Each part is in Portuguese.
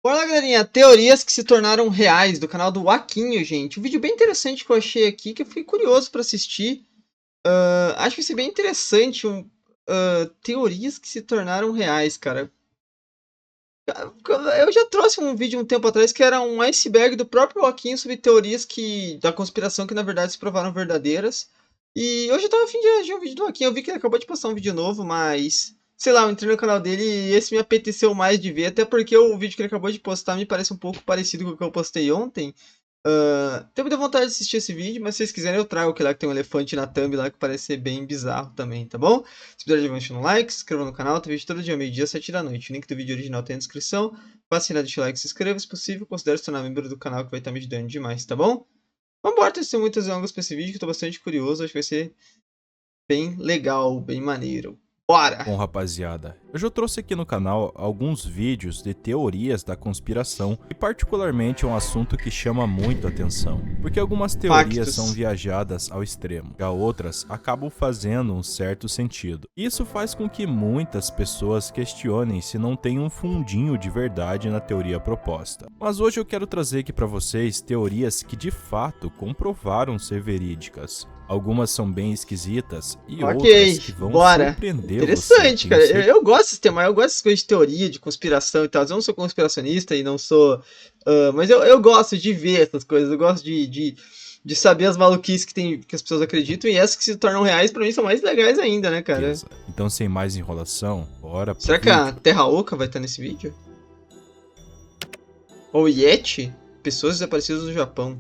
Bora lá, galerinha. Teorias que se tornaram reais do canal do Waquinho, gente. Um vídeo bem interessante que eu achei aqui, que eu fiquei curioso pra assistir. Acho que vai ser bem interessante. Teorias que se tornaram reais, cara. Eu já trouxe um vídeo um tempo atrás que era um iceberg do próprio Waquinho sobre teorias da conspiração que na verdade se provaram verdadeiras. E hoje eu tava a fim de reagir um vídeo do Waquinho. Eu vi que ele acabou de postar um vídeo novo, mas sei lá, eu entrei no canal dele e esse me apeteceu mais de ver, até porque o vídeo que ele acabou de postar me parece um pouco parecido com o que eu postei ontem. Tenho muita vontade de assistir esse vídeo, mas se vocês quiserem eu trago aquele lá que tem um elefante na thumb lá que parece ser bem bizarro também, tá bom? Se puder, deixa um like, se inscreva no canal, tem vídeo todo dia, meio-dia, 7 da noite. O link do vídeo original tem na descrição. Faça sinal de like, se inscreva, se possível, considere se tornar membro do canal que vai estar me ajudando demais, tá bom? Vambora, ter muitas longas pra esse vídeo que eu tô bastante curioso, acho que vai ser bem legal, bem maneiro. Bora! Bom, rapaziada, eu já trouxe aqui no canal alguns vídeos de teorias da conspiração e particularmente é um assunto que chama muito atenção, porque algumas teorias são viajadas ao extremo, já outras acabam fazendo um certo sentido. Isso faz com que muitas pessoas questionem se não tem um fundinho de verdade na teoria proposta. Mas hoje eu quero trazer aqui para vocês teorias que de fato comprovaram ser verídicas. Algumas são bem esquisitas e outras que vão surpreender Interessante, cara. Eu gosto desse tema, eu gosto dessas coisas de teoria, de conspiração e tal. Eu não sou conspiracionista e não sou... mas eu gosto de ver essas coisas, eu gosto de saber as maluquices que as pessoas acreditam e essas que se tornam reais, pra mim, são mais legais ainda, né, cara? Então, sem mais enrolação, bora pro Será que a Terra Oca vai estar nesse vídeo? Ou Yeti? Pessoas desaparecidas no Japão.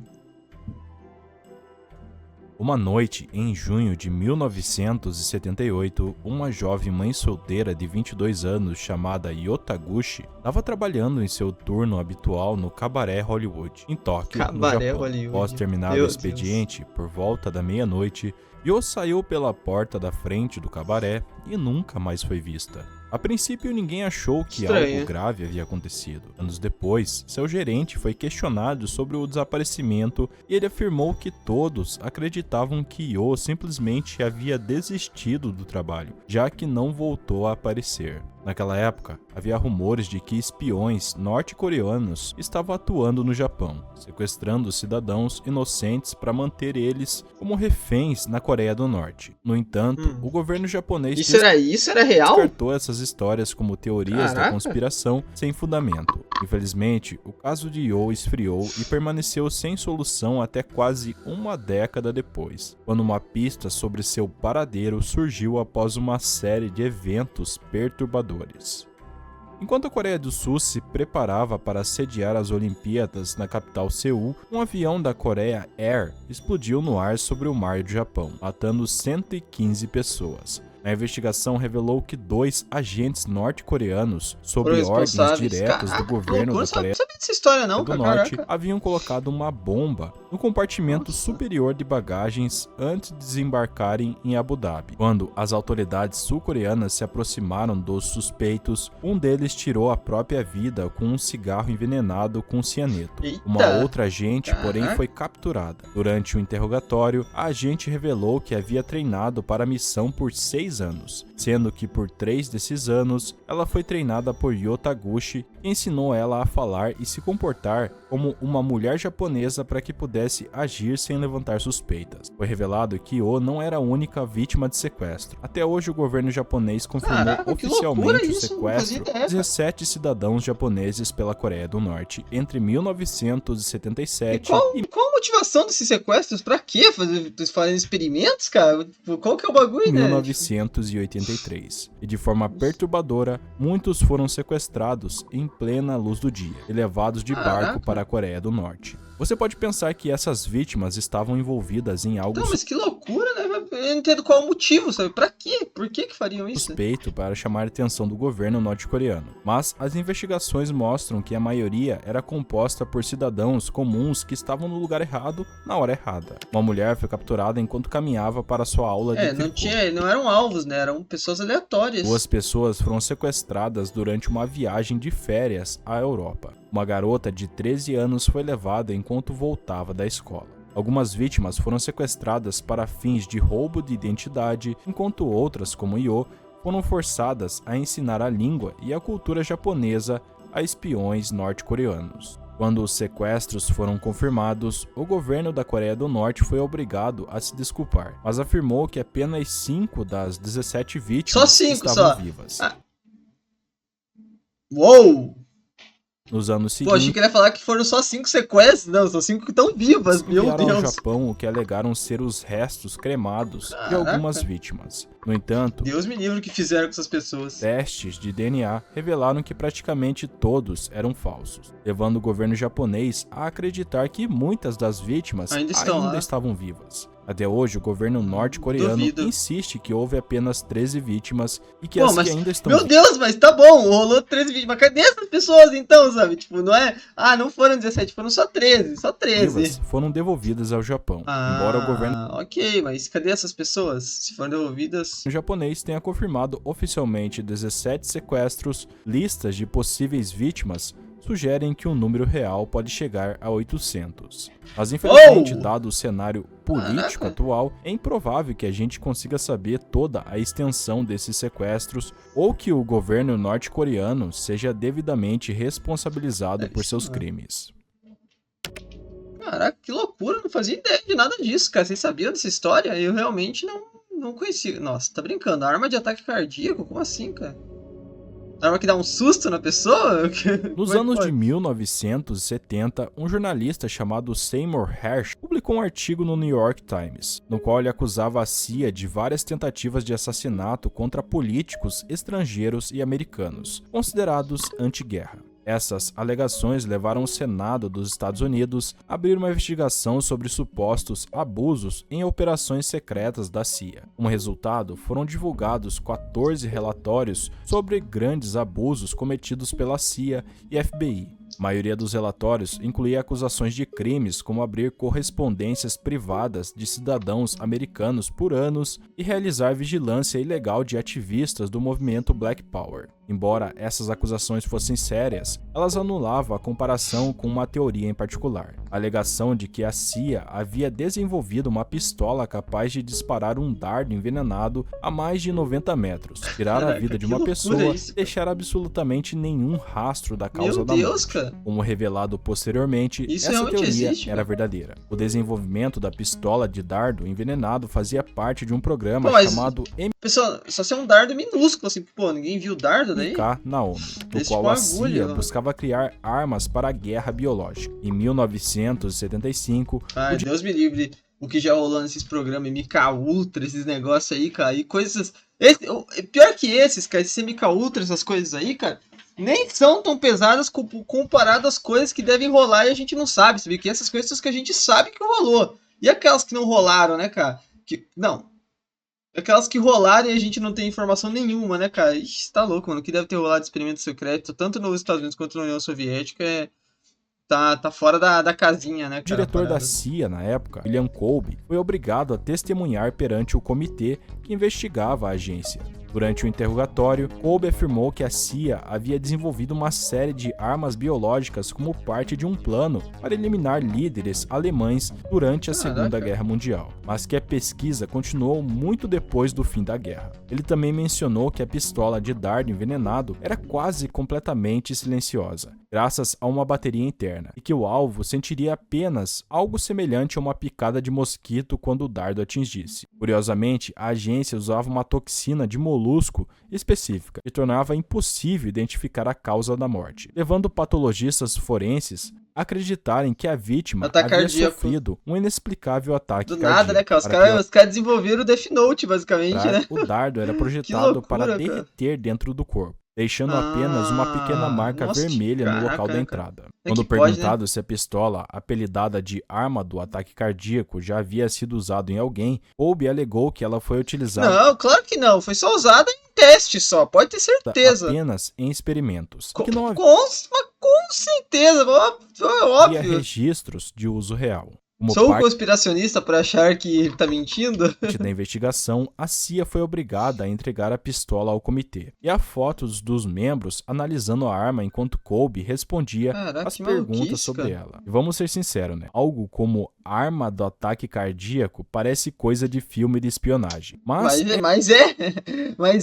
Uma noite, em junho de 1978, uma jovem mãe solteira de 22 anos chamada Yotaguchi estava trabalhando em seu turno habitual no Cabaré Hollywood, em Tóquio, no Japão. Após terminar o expediente, por volta da meia-noite, Yo saiu pela porta da frente do cabaré e nunca mais foi vista. A princípio, ninguém achou que algo grave havia acontecido. Anos depois, seu gerente foi questionado sobre o desaparecimento e ele afirmou que todos acreditavam que Yo simplesmente havia desistido do trabalho, já que não voltou a aparecer. Naquela época, havia rumores de que espiões norte-coreanos estavam atuando no Japão, sequestrando cidadãos inocentes para manter eles como reféns na Coreia do Norte. No entanto, o governo japonês Isso era real? Descartou essas histórias como teorias da conspiração sem fundamento. Infelizmente, o caso de Yo esfriou e permaneceu sem solução até quase uma década depois, quando uma pista sobre seu paradeiro surgiu após uma série de eventos perturbadores. Enquanto a Coreia do Sul se preparava para sediar as Olimpíadas na capital Seul, um avião da Korea Air explodiu no ar sobre o mar do Japão, matando 115 pessoas. A investigação revelou que 2 agentes norte-coreanos, sob ordens diretas do governo da Coreia do Norte, haviam colocado uma bomba no compartimento superior de bagagens antes de desembarcarem em Abu Dhabi. Quando as autoridades sul-coreanas se aproximaram dos suspeitos, um deles tirou a própria vida com um cigarro envenenado com cianeto. Uma outra agente, porém, foi capturada. Durante o interrogatório, a agente revelou que havia treinado para a missão por 6 anos, sendo que por 3 desses anos ela foi treinada por Yotaguchi, que ensinou ela a falar e se comportar como uma mulher japonesa para que pudesse agir sem levantar suspeitas. Foi revelado que Yo não era a única vítima de sequestro. Até hoje o governo japonês confirmou oficialmente o sequestro de 17 cidadãos japoneses pela Coreia do Norte entre 1977 e qual a motivação desses sequestros? Pra quê? Fazer experimentos, cara? Qual que é o bagulho, né? 1983. E de forma perturbadora, muitos foram sequestrados em plena luz do dia e levados de barco para a Coreia do Norte. Você pode pensar que essas vítimas estavam envolvidas em algo... Não, mas que loucura, né? Eu não entendo qual o motivo, sabe? Pra quê? Por que fariam isso? Suspeito para chamar a atenção do governo norte-coreano. Mas as investigações mostram que a maioria era composta por cidadãos comuns que estavam no lugar errado, na hora errada. Uma mulher foi capturada enquanto caminhava para sua aula de tricô. Não eram alvos, né? Eram pessoas aleatórias. 2 pessoas foram sequestradas durante uma viagem de férias à Europa. Uma garota de 13 anos foi levada enquanto voltava da escola. Algumas vítimas foram sequestradas para fins de roubo de identidade, enquanto outras, como Yo, foram forçadas a ensinar a língua e a cultura japonesa a espiões norte-coreanos. Quando os sequestros foram confirmados, o governo da Coreia do Norte foi obrigado a se desculpar, mas afirmou que apenas 5 das 17 vítimas estavam vivas. Uou! Nos anos seguintes... Pô, achei que ele ia falar que foram só 5 sequestros. Não, são 5 que estão vivas, meu Deus. Ao Japão, o que alegaram ser os restos cremados de algumas vítimas. No entanto, Deus me livre o que fizeram com essas pessoas. Testes de DNA revelaram que praticamente todos eram falsos, levando o governo japonês a acreditar que muitas das vítimas ainda estavam vivas. Até hoje, o governo norte-coreano insiste que houve apenas 13 vítimas e que as que ainda estão vivas. Meu Deus, mas tá bom, rolou 13 vítimas. Mas cadê essas pessoas então, sabe? Tipo, não é... Ah, não foram 17, foram só 13, só 13. Vivas foram devolvidas ao Japão, embora o governo... Ok, mas cadê essas pessoas? Se foram devolvidas... O japonês tenha confirmado oficialmente 17 sequestros, listas de possíveis vítimas sugerem que o número real pode chegar a 800. Mas infelizmente, dado o cenário político atual, é improvável que a gente consiga saber toda a extensão desses sequestros ou que o governo norte-coreano seja devidamente responsabilizado por seus crimes. Caraca, que loucura, não fazia ideia de nada disso, cara. Vocês sabiam dessa história? Eu realmente não conhecia. Nossa, tá brincando? Arma de ataque cardíaco? Como assim, cara? Arma que dá um susto na pessoa? Nos anos de 1970, um jornalista chamado Seymour Hersh publicou um artigo no New York Times, no qual ele acusava a CIA de várias tentativas de assassinato contra políticos estrangeiros e americanos, considerados anti-guerra. Essas alegações levaram o Senado dos Estados Unidos a abrir uma investigação sobre supostos abusos em operações secretas da CIA. Como resultado, foram divulgados 14 relatórios sobre grandes abusos cometidos pela CIA e FBI. A maioria dos relatórios incluía acusações de crimes como abrir correspondências privadas de cidadãos americanos por anos e realizar vigilância ilegal de ativistas do movimento Black Power. Embora essas acusações fossem sérias, elas anulavam a comparação com uma teoria em particular, a alegação de que a CIA havia desenvolvido uma pistola capaz de disparar um dardo envenenado a mais de 90 metros, tirar a vida de uma pessoa e deixar absolutamente nenhum rastro da causa da morte. Cara. Como revelado posteriormente, essa teoria era verdadeira. O desenvolvimento da pistola de dardo envenenado fazia parte de um programa chamado Pessoal, só ser um dardo minúsculo, assim, pô, ninguém viu o dardo daí? MK na ONU, no qual a CIA buscava criar armas para a guerra biológica. Em 1975... Ai, Deus me livre o que já rolou nesses programas, MK Ultra, esses negócios aí, cara, e coisas... Pior que esses, cara, esse MK Ultra, essas coisas aí, cara, nem são tão pesadas comparado às coisas que devem rolar e a gente não sabe, sabe? Que essas coisas que a gente sabe que rolou. E aquelas que não rolaram, né, cara? Aquelas que rolaram e a gente não tem informação nenhuma, né, cara? Ixi, tá louco, mano. O que deve ter rolado de experimento secreto, tanto nos Estados Unidos quanto na União Soviética, tá fora da casinha, né, cara? O diretor da CIA, na época, William Colby, foi obrigado a testemunhar perante o comitê que investigava a agência. Durante o interrogatório, Colby afirmou que a CIA havia desenvolvido uma série de armas biológicas como parte de um plano para eliminar líderes alemães durante a Segunda Guerra Mundial, mas que a pesquisa continuou muito depois do fim da guerra. Ele também mencionou que a pistola de dardo envenenado era quase completamente silenciosa, graças a uma bateria interna, e que o alvo sentiria apenas algo semelhante a uma picada de mosquito quando o dardo atingisse. Curiosamente, a agência usava uma toxina de molusco específica, que tornava impossível identificar a causa da morte, levando patologistas forenses a acreditarem que a vítima havia sofrido um inexplicável ataque cardíaco. Do nada, né, cara? Os caras desenvolveram o Death Note, basicamente, né? O dardo era projetado para derreter dentro do corpo, deixando apenas uma pequena marca vermelha no local da entrada. Quando perguntado se a pistola, apelidada de arma do ataque cardíaco, já havia sido usada em alguém, Colby alegou que ela foi utilizada... Não, claro que não. Foi só usada em teste só, pode ter certeza. Apenas em experimentos. Que não havia... Com certeza, óbvio. Havia registros de uso real. Sou um conspiracionista para achar que ele tá mentindo? Da investigação, a CIA foi obrigada a entregar a pistola ao comitê. E há fotos dos membros analisando a arma enquanto Kolbe respondia às perguntas sobre ela. E vamos ser sinceros, né? Algo como arma do ataque cardíaco parece coisa de filme de espionagem. Mas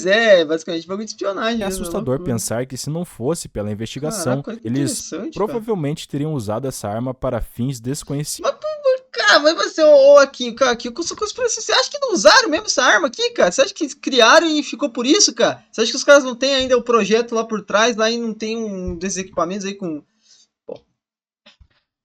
é basicamente bagulho de espionagem. É assustador pensar que se não fosse pela investigação, eles provavelmente teriam usado essa arma para fins desconhecidos. Mas você, aqui, eu sou conspiração. Você acha que não usaram mesmo essa arma aqui, cara? Você acha que criaram e ficou por isso, cara? Você acha que os caras não têm ainda o projeto lá por trás, lá e não tem um desses equipamentos aí com... Pô.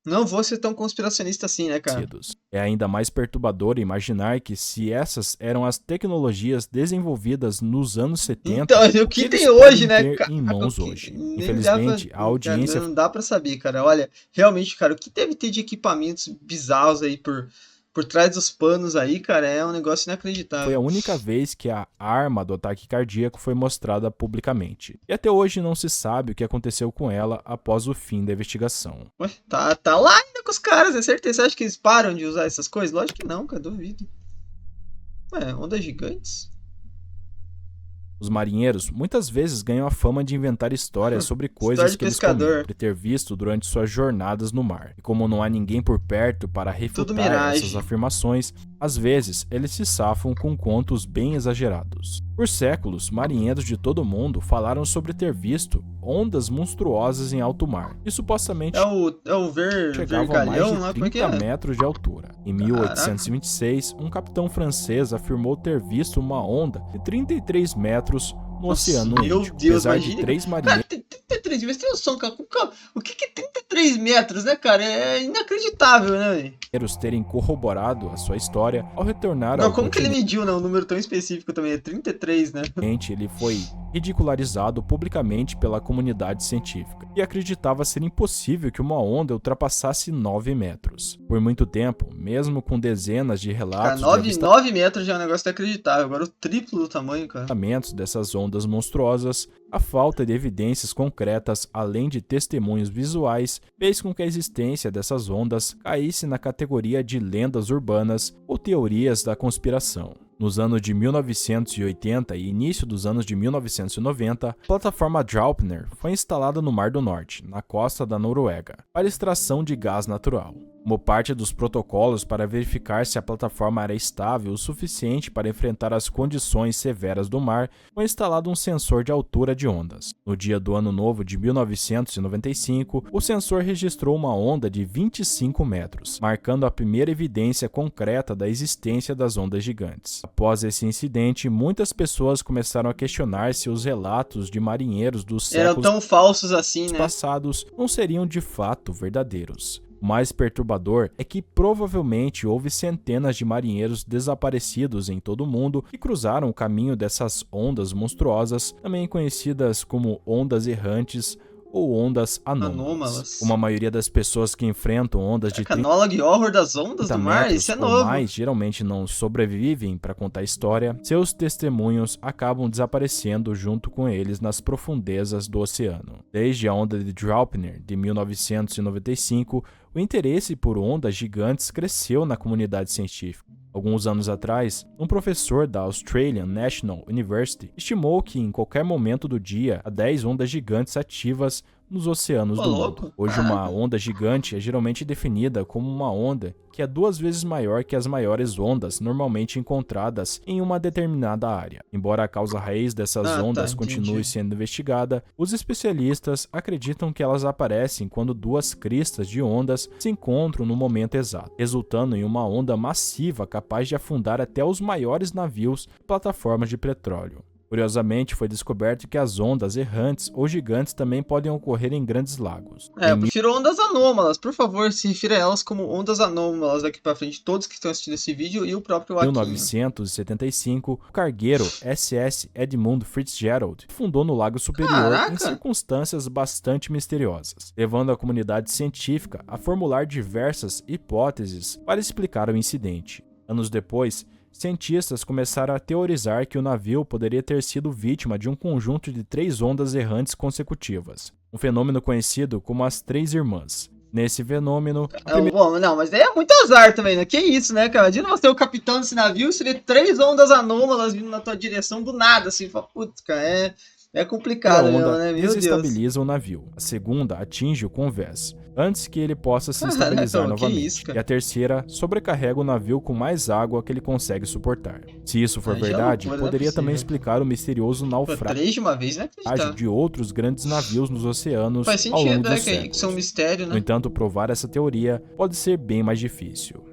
Não vou ser tão conspiracionista assim, né, cara? É ainda mais perturbador imaginar que se essas eram as tecnologias desenvolvidas nos anos 70... Então, o que tem hoje, né, cara? Em mãos hoje. Infelizmente, a audiência... Não dá pra saber, cara. Olha, realmente, cara, o que deve ter de equipamentos bizarros aí por trás dos panos aí, cara, é um negócio inacreditável. Foi a única vez que a arma do ataque cardíaco foi mostrada publicamente. E até hoje não se sabe o que aconteceu com ela após o fim da investigação. Ué, tá lá ainda com os caras, é certeza. Você acha que eles param de usar essas coisas? Lógico que não, cara, duvido. Ué, ondas gigantes? Os marinheiros muitas vezes ganham a fama de inventar histórias sobre coisas que eles comiam por ter visto durante suas jornadas no mar. E como não há ninguém por perto para refutar essas afirmações, às vezes eles se safam com contos bem exagerados. Por séculos, marinheiros de todo o mundo falaram sobre ter visto ondas monstruosas em alto mar, e supostamente chegavam a mais de 30 metros de altura. Em 1826, um capitão francês afirmou ter visto uma onda de 33 metros no Oceano Índico, apesar de 3 marinheiros... Cara, 33 metros, tem noção, cara? O que é 33 metros, né, cara? É inacreditável, né, velho? Terem corroborado a sua história ao retornar ao como que ele mediu, né? Um número tão específico também, é 33, né? Ele foi ridicularizado publicamente pela comunidade científica e acreditava ser impossível que uma onda ultrapassasse 9 metros. Por muito tempo, mesmo com dezenas de relatos... Cara, 9 metros já é um negócio inacreditável, agora o triplo do tamanho, cara. Dessas ondas monstruosas, a falta de evidências concretas, além de testemunhos visuais, fez com que a existência dessas ondas caísse na categoria de lendas urbanas ou teorias da conspiração. Nos anos de 1980 e início dos anos de 1990, a plataforma Draupner foi instalada no Mar do Norte, na costa da Noruega, para extração de gás natural. Como parte dos protocolos para verificar se a plataforma era estável o suficiente para enfrentar as condições severas do mar, foi instalado um sensor de altura de ondas. No dia do Ano Novo de 1995, o sensor registrou uma onda de 25 metros, marcando a primeira evidência concreta da existência das ondas gigantes. Após esse incidente, muitas pessoas começaram a questionar se os relatos de marinheiros dos séculos eram tão falsos assim, né? passados não seriam de fato verdadeiros. O mais perturbador é que provavelmente houve centenas de marinheiros desaparecidos em todo o mundo que cruzaram o caminho dessas ondas monstruosas, também conhecidas como ondas errantes ou ondas anômalas. Uma maioria das pessoas que enfrentam ondas de Canologue horror das ondas do mar, isso é novo. Mais, geralmente não sobrevivem para contar a história. Seus testemunhos acabam desaparecendo junto com eles nas profundezas do oceano. Desde a onda de Draupner de 1995, o interesse por ondas gigantes cresceu na comunidade científica. Alguns anos atrás, um professor da Australian National University estimou que em qualquer momento do dia há 10 ondas gigantes ativas nos oceanos do mundo. Hoje, uma onda gigante é geralmente definida como uma onda que é 2 vezes maior que as maiores ondas normalmente encontradas em uma determinada área. Embora a causa raiz dessas ondas continue sendo investigada, os especialistas acreditam que elas aparecem quando 2 cristas de ondas se encontram no momento exato, resultando em uma onda massiva capaz de afundar até os maiores navios e plataformas de petróleo. Curiosamente, foi descoberto que as ondas errantes ou gigantes também podem ocorrer em grandes lagos. Eu prefiro ondas anômalas. Por favor, se refira a elas como ondas anômalas daqui pra frente. Todos que estão assistindo esse vídeo e o próprio Joaquim. Em 1975, o cargueiro SS Edmund Fitzgerald fundou no Lago Superior em circunstâncias bastante misteriosas, levando a comunidade científica a formular diversas hipóteses para explicar o incidente. Anos depois, cientistas começaram a teorizar que o navio poderia ter sido vítima de um conjunto de 3 ondas errantes consecutivas, um fenômeno conhecido como as 3 Irmãs. Nesse fenômeno... Bom, não, mas daí é muito azar também, né? Que isso, né, cara? Imagina você é o capitão desse navio e você vê 3 ondas anômalas vindo na tua direção do nada, assim. Fala, putz, cara, é complicado mesmo, né? Meu Deus. Desestabiliza o navio. A segunda atinge o convés, antes que ele possa se estabilizar novamente. E a terceira sobrecarrega o navio com mais água que ele consegue suportar. Se isso for verdade, poderia também explicar o misterioso naufrágio 3 de uma vez, né? de outros grandes navios nos oceanos Faz sentido, ao longo dos séculos. Que são um mistério, né? No entanto, provar essa teoria pode ser bem mais difícil.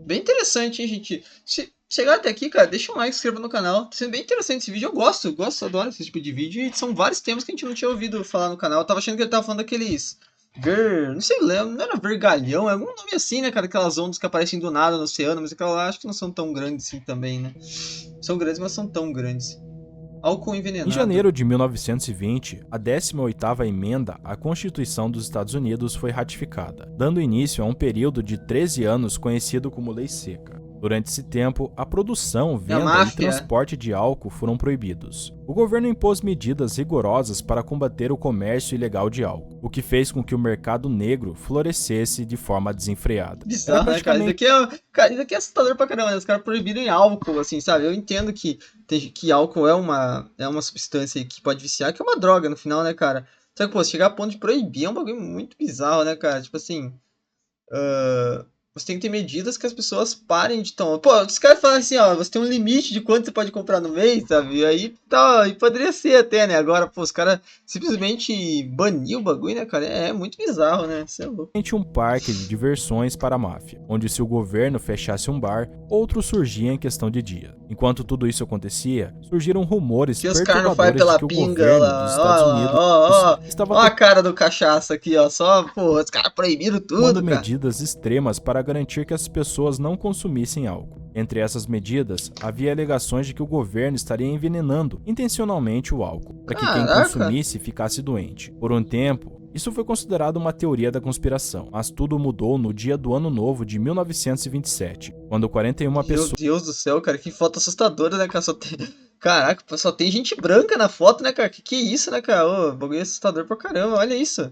Bem interessante, hein, gente? Se chegar até aqui, cara, deixa um like, se inscreva no canal. Tá sendo bem interessante esse vídeo. Eu gosto, adoro esse tipo de vídeo. E são vários temas que a gente não tinha ouvido falar no canal. Eu tava achando que ele tava falando daqueles... não sei, não era vergalhão, é algum nome assim, né, cara? Aquelas ondas que aparecem do nada no oceano, mas aquelas lá acho que não são tão grandes assim também, né? São grandes, mas são tão grandes. Álcool envenenado. Em janeiro de 1920, a 18ª emenda à Constituição dos Estados Unidos foi ratificada, dando início a um período de 13 anos conhecido como Lei Seca. Durante esse tempo, a produção, venda e transporte de álcool foram proibidos. O governo impôs medidas rigorosas para combater o comércio ilegal de álcool, o que fez com que o mercado negro florescesse de forma desenfreada. Bizarro, né, cara? Isso aqui é assustador pra caramba, né? Os caras proibirem álcool, assim, sabe? Eu entendo que álcool é uma substância que pode viciar, que é uma droga no final, né, cara? Só que, pô, chegar a ponto de proibir é um bagulho muito bizarro, né, cara? Tipo assim... Você tem que ter medidas que as pessoas parem de tomar. Pô, os caras falam assim, ó, você tem um limite de quanto você pode comprar no mês, sabe? E aí tá, e poderia ser até, né? Agora, pô, os caras simplesmente baniu o bagulho, né, cara? É muito bizarro, né? Isso é louco. Um parque de diversões para a máfia, onde se o governo fechasse um bar, outro surgia em questão de dia. Enquanto tudo isso acontecia, surgiram rumores perturbadores de que o governo dos Estados Unidos estava... Ó a cara do cachaça aqui, ó. Só, pô, os caras proibiram tudo, cara. Medidas extremas para garantir que as pessoas não consumissem álcool. Entre essas medidas, havia alegações de que o governo estaria envenenando intencionalmente o álcool, para que quem consumisse ficasse doente. Por um tempo, isso foi considerado uma teoria da conspiração, mas tudo mudou no dia do Ano Novo de 1927, quando 41 pessoas... Meu Deus do céu, cara, que foto assustadora, né, cara? Caraca, só tem gente branca na foto, né, cara? Que é isso, né, cara? Ô, bagulho assustador pra caramba, olha isso.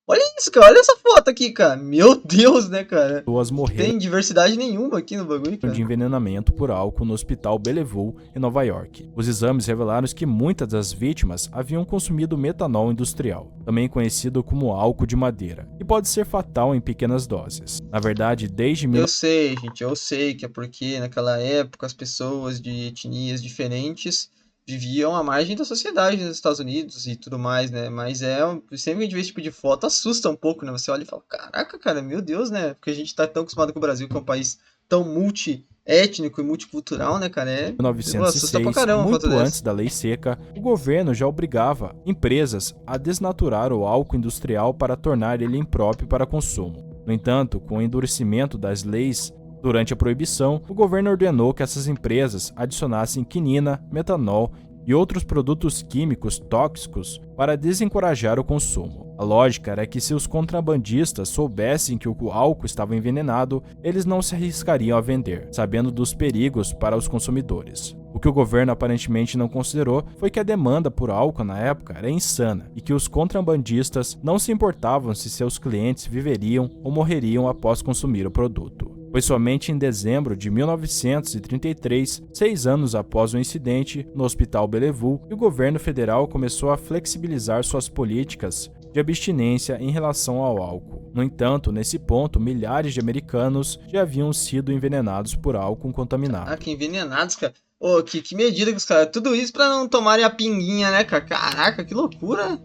Olha isso, cara. Olha essa foto aqui, cara. Meu Deus, né, cara? Pessoas morreram. Tem diversidade nenhuma aqui no bagulho, cara. De envenenamento por álcool no Hospital Bellevue, em Nova York. Os exames revelaram que muitas das vítimas haviam consumido metanol industrial, também conhecido como álcool de madeira, e pode ser fatal em pequenas doses. Na verdade, desde... Eu sei, gente. Eu sei que é porque naquela época as pessoas de etnias diferentes viviam à margem da sociedade nos Estados Unidos e tudo mais, né? Mas sempre que a gente vê esse tipo de foto, assusta um pouco, né? Você olha e fala, caraca, cara, meu Deus, né? Porque a gente tá tão acostumado com o Brasil, que é um país tão multiétnico e multicultural, né, cara? 1906, pra caramba, muito antes da Lei Seca, o governo já obrigava empresas a desnaturar o álcool industrial para tornar ele impróprio para consumo. No entanto, com o endurecimento das leis durante a proibição, o governo ordenou que essas empresas adicionassem quinina, metanol e outros produtos químicos tóxicos para desencorajar o consumo. A lógica era que se os contrabandistas soubessem que o álcool estava envenenado, eles não se arriscariam a vender, sabendo dos perigos para os consumidores. O que o governo aparentemente não considerou foi que a demanda por álcool na época era insana e que os contrabandistas não se importavam se seus clientes viveriam ou morreriam após consumir o produto. Foi somente em dezembro de 1933, 6 anos após o incidente no Hospital Bellevue, que o governo federal começou a flexibilizar suas políticas de abstinência em relação ao álcool. No entanto, nesse ponto, milhares de americanos já haviam sido envenenados por álcool contaminado. Caraca, envenenados, cara. Ô, que medida que os caras... Tudo isso pra não tomarem a pinguinha, né, cara? Caraca, que loucura.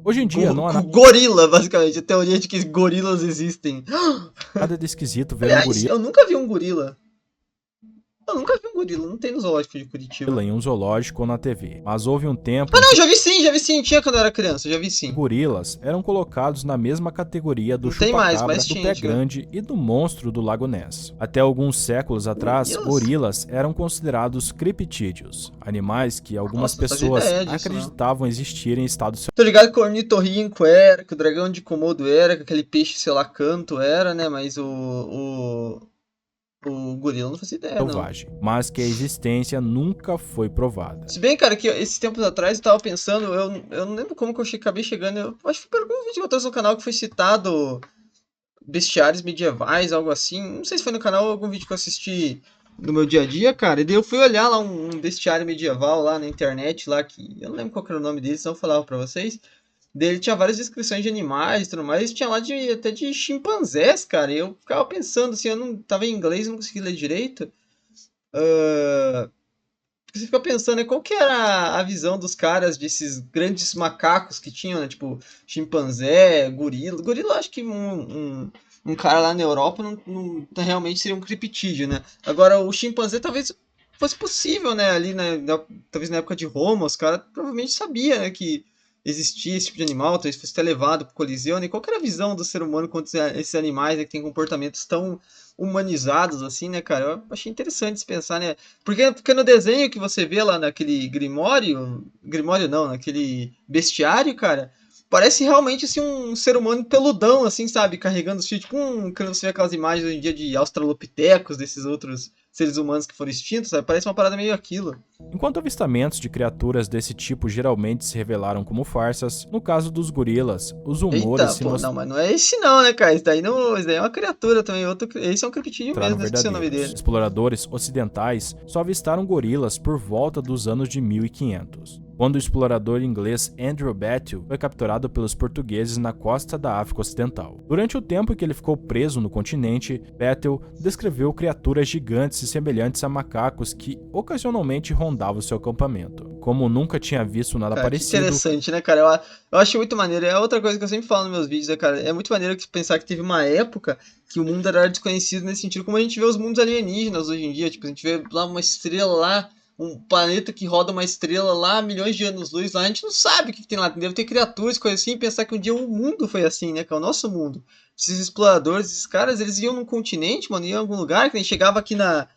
Hoje em dia, não há nada... Gorila, basicamente. A teoria de que gorilas existem. Nada de esquisito ver um gorila. Eu nunca vi um gorila. Eu nunca vi um gorila, não tem no zoológico de Curitiba. Em um zoológico ou na TV. Mas houve um tempo... Ah, não, já vi sim. Tinha quando eu era criança, já vi sim. Gorilas eram colocados na mesma categoria do chupacabra, do pé grande e do monstro do Lago Ness. Até alguns séculos atrás, gorilas eram considerados criptídeos, animais que algumas pessoas acreditavam existir em estado selvagem. Tô ligado que o ornitorrinco era, que o dragão de Komodo era, que aquele peixe, sei lá, canto era, né, mas O gorila não fazia ideia, selvagem, mas que a existência nunca foi provada. Se bem, cara, que esses tempos atrás eu tava pensando, eu não lembro como que eu acabei chegando, eu acho que foi por algum vídeo que eu trouxe no canal que foi citado bestiários medievais, algo assim. Não sei se foi no canal ou algum vídeo que eu assisti no meu dia a dia, cara. E daí eu fui olhar lá um bestiário medieval lá na internet, lá que eu não lembro qual era o nome dele, senão eu falava pra vocês. Daí ele tinha várias descrições de animais e tudo mais, tinha lá até de chimpanzés, cara. E eu ficava pensando assim, eu não tava em inglês, não consegui ler direito. Porque você fica pensando, né, qual que era a visão dos caras desses grandes macacos que tinham, né? Tipo, chimpanzé, gorila. Gorila, eu acho que um cara lá na Europa não realmente seria um criptídeo, né? Agora, o chimpanzé talvez fosse possível, né? Ali, talvez na época de Roma, os caras provavelmente sabiam, né, que existia esse tipo de animal, talvez fosse ter levado pro Coliseu, né? Qual que era a visão do ser humano contra esses animais, né, que tem comportamentos tão humanizados, assim, né, cara? Eu achei interessante se pensar, né? Porque no desenho que você vê lá naquele Grimório não, naquele bestiário, cara, parece realmente, assim, um ser humano peludão, assim, sabe? Carregando os fios, tipo quando você vê aquelas imagens hoje em dia de australopitecos, desses outros seres humanos que foram extintos, sabe? Parece uma parada meio aquilo. Enquanto avistamentos de criaturas desse tipo geralmente se revelaram como farsas, no caso dos gorilas, os rumores Eita, se pô, não, mas não é esse não, né, cara? Isso daí é uma criatura também, esse é um criptídeo mostraram mesmo, esqueci o nome verdadeiros. dele. Exploradores ocidentais só avistaram gorilas por volta dos anos de 1500. Quando o explorador inglês Andrew Battle foi capturado pelos portugueses na costa da África Ocidental. Durante o tempo em que ele ficou preso no continente, Battle descreveu criaturas gigantes e semelhantes a macacos que ocasionalmente rondavam seu acampamento. Como nunca tinha visto nada parecido... Que interessante, né, cara? Eu acho muito maneiro. É outra coisa que eu sempre falo nos meus vídeos, né, cara? É muito maneiro pensar que teve uma época que o mundo era desconhecido nesse sentido, como a gente vê os mundos alienígenas hoje em dia. Tipo, a gente vê lá uma estrela lá, um planeta que roda uma estrela lá, milhões de anos-luz lá, a gente não sabe o que tem lá. Deve ter criaturas, coisas assim, e pensar que um dia o mundo foi assim, né, que é o nosso mundo. Esses exploradores, esses caras, eles iam num continente, mano, iam em algum lugar, que nem chegava aqui na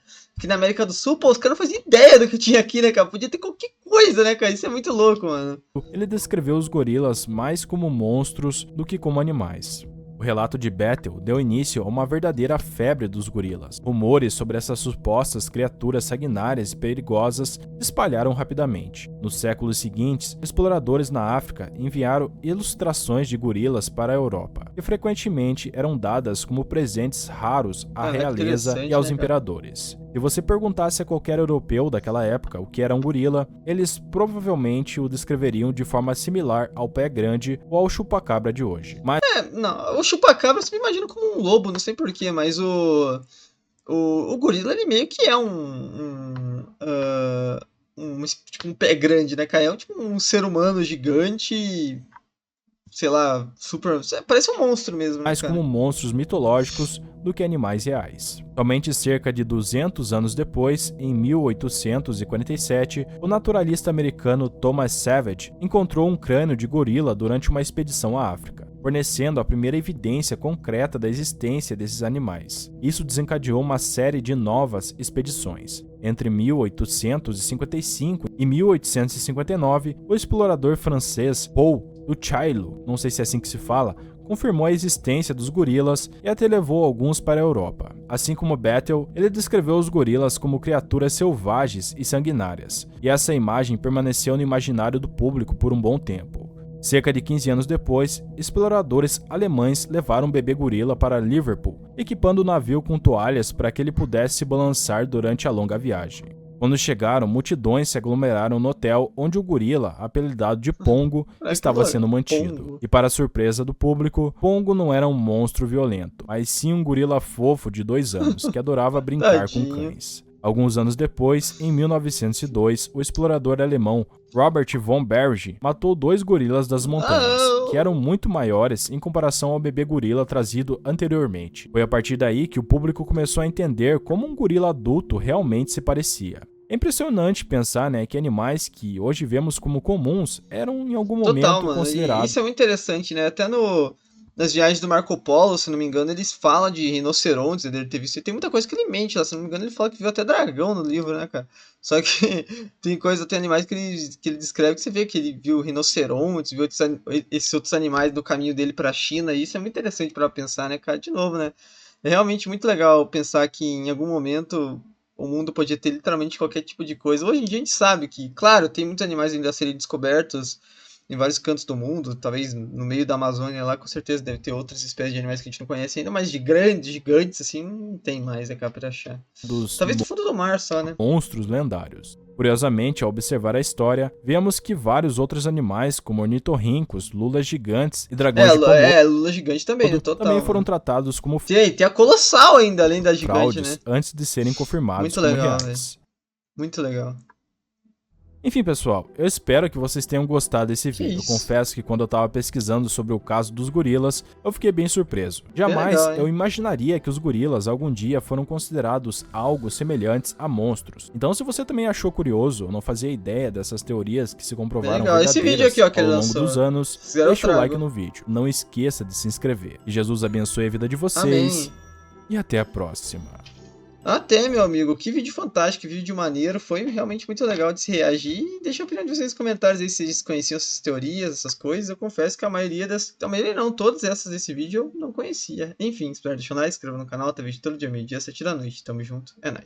América do Sul, pô, os caras não faziam ideia do que tinha aqui, né, cara? Podia ter qualquer coisa, né, cara? Isso é muito louco, mano. Ele descreveu os gorilas mais como monstros do que como animais. O relato de Battle deu início a uma verdadeira febre dos gorilas. Rumores sobre essas supostas criaturas sanguinárias e perigosas se espalharam rapidamente. Nos séculos seguintes, exploradores na África enviaram ilustrações de gorilas para a Europa, que frequentemente eram dadas como presentes raros à realeza e aos imperadores. Se você perguntasse a qualquer europeu daquela época o que era um gorila, eles provavelmente o descreveriam de forma similar ao pé grande ou ao chupacabra de hoje. Mas não, o chupacabra você me imagina como um lobo, não sei porquê, mas o gorila ele meio que é tipo um pé grande, né, cara? É tipo um ser humano gigante, sei lá, super. Parece um monstro mesmo, né, mais cara? como monstros mitológicos do que animais reais. Somente cerca de 200 anos depois, em 1847, o naturalista americano Thomas Savage encontrou um crânio de gorila durante uma expedição à África, fornecendo a primeira evidência concreta da existência desses animais. Isso desencadeou uma série de novas expedições. Entre 1855 e 1859, o explorador francês Paul Duchaillu, não sei se é assim que se fala, confirmou a existência dos gorilas e até levou alguns para a Europa. Assim como Battle, ele descreveu os gorilas como criaturas selvagens e sanguinárias, e essa imagem permaneceu no imaginário do público por um bom tempo. Cerca de 15 anos depois, exploradores alemães levaram um bebê gorila para Liverpool, equipando o navio com toalhas para que ele pudesse se balançar durante a longa viagem. Quando chegaram, multidões se aglomeraram no hotel onde o gorila, apelidado de Pongo, estava sendo mantido. E para surpresa do público, Pongo não era um monstro violento, mas sim um gorila fofo de 2 anos, que adorava brincar com cães. Alguns anos depois, em 1902, o explorador alemão Robert von Berge matou 2 gorilas das montanhas, que eram muito maiores em comparação ao bebê gorila trazido anteriormente. Foi a partir daí que o público começou a entender como um gorila adulto realmente se parecia. É impressionante pensar, né, que animais que hoje vemos como comuns eram em algum momento considerados... Isso é muito interessante, né? Até nas viagens do Marco Polo, se não me engano, eles falam de rinocerontes, dele ter visto. E tem muita coisa que ele mente lá, se não me engano, ele fala que viu até dragão no livro, né, cara? Só que tem animais que ele descreve que você vê que ele viu rinocerontes, viu esses outros animais do caminho dele pra China, e isso é muito interessante pra pensar, né, cara? De novo, né? É realmente muito legal pensar que em algum momento o mundo podia ter literalmente qualquer tipo de coisa. Hoje em dia a gente sabe que, claro, tem muitos animais ainda a serem descobertos em vários cantos do mundo, talvez no meio da Amazônia lá, com certeza deve ter outras espécies de animais que a gente não conhece ainda, mas de grandes, gigantes, assim, não tem mais, é capaz de achar. Dos Talvez do fundo do mar só, né? monstros lendários. Curiosamente, ao observar a história, vemos que vários outros animais, como ornitorrincos, lulas gigantes e dragões de Komodo, Lula gigante também, né? também Total, foram mano. tratados como Tem a colossal ainda, além da gigante, né? fraudes antes de serem confirmados Muito como legal, velho. reais. Muito legal. Enfim, pessoal, eu espero que vocês tenham gostado desse Que vídeo. Eu isso? confesso que quando eu tava pesquisando sobre o caso dos gorilas, eu fiquei bem surpreso. Jamais legal, hein? eu imaginaria que os gorilas algum dia foram considerados algo semelhantes a monstros. Então, se você também achou curioso ou não fazia ideia dessas teorias que se comprovaram Legal. Esse vídeo aqui, ó, que ao ele longo lançou. dos anos, Se quiser eu deixa o like trago. no vídeo. Não esqueça de se inscrever. Que Jesus abençoe a vida de vocês. Amém. E até a próxima. Até, meu amigo. Que vídeo fantástico, que vídeo maneiro. Foi realmente muito legal de se reagir. E deixa a opinião de vocês nos comentários aí se vocês conheciam essas teorias, essas coisas. Eu confesso que a maioria das... A maioria não, todas essas desse vídeo eu não conhecia. Enfim, espero deixar um like, inscreva no canal. Tá vídeo todo dia, meio-dia, 7 da noite. Tamo junto. É nóis.